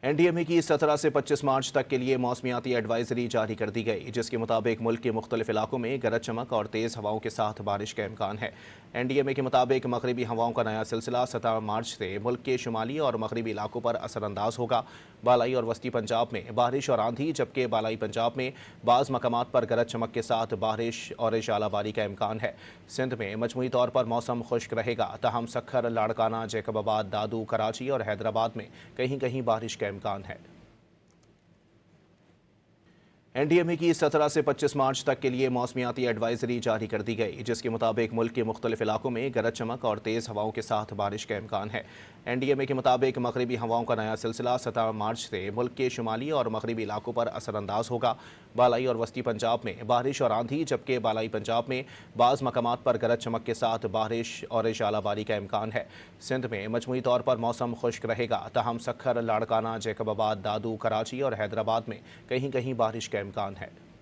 NDMA की 17 से 25 मार्च तक के लिए मौसमियाती एडवाइजरी जारी कर दी गई, जिसके मुताबिक मुल्क के मुख्तलिफ इलाकों में गरज चमक और तेज़ हवाओं के साथ बारिश का इम्कान है। NDMA के मुताबिक मगरबी हवाओं का नया सिलसिला 17 मार्च से मुल्क के शुमाली और मगरबी इलाकों पर असरअंदाज होगा। बालाई और वस्ती पंजाब में बारिश और आंधी, जबकि बालाई पंजाब में बाज़ मकामात पर गरज चमक के साथ बारिश और झालाबारी का इम्कान है। सिंध में मजमूई तौर पर मौसम खुश्क रहेगा, तहम सक्खर, लाड़काना, जैकबाबाद, दादू, कराची और हैदराबाद में कहीं कहीं बारिश का इम्कान है। NDMA की 17 से 25 मार्च तक के लिए मौसमियाती एडवाइजरी जारी कर दी गई, जिसके मुताबिक मुल्क के मुख्तलिफ इलाकों में गरज चमक और तेज़ हवाओं के साथ बारिश का इम्कान है। NDMA के मुताबिक मगरबी हवाओं का नया सिलसिला 17 मार्च से मुल्क के शुमाली और मगरबी इलाकों पर असरअंदाज होगा। बालाई और वस्ती पंजाब में बारिश और आंधी, जबकि बालाई पंजाब में बाज़ मकामात पर गरज चमक के साथ बारिश और झालाबारी का इम्कान है। सिंध में मजमूई तौर पर मौसम खुश्क रहेगा, तहम सक्खर, लाड़काना, जैकबाबाद, दादू, कराची और हैदराबाद में कहीं कहीं बारिश का इम्कान है।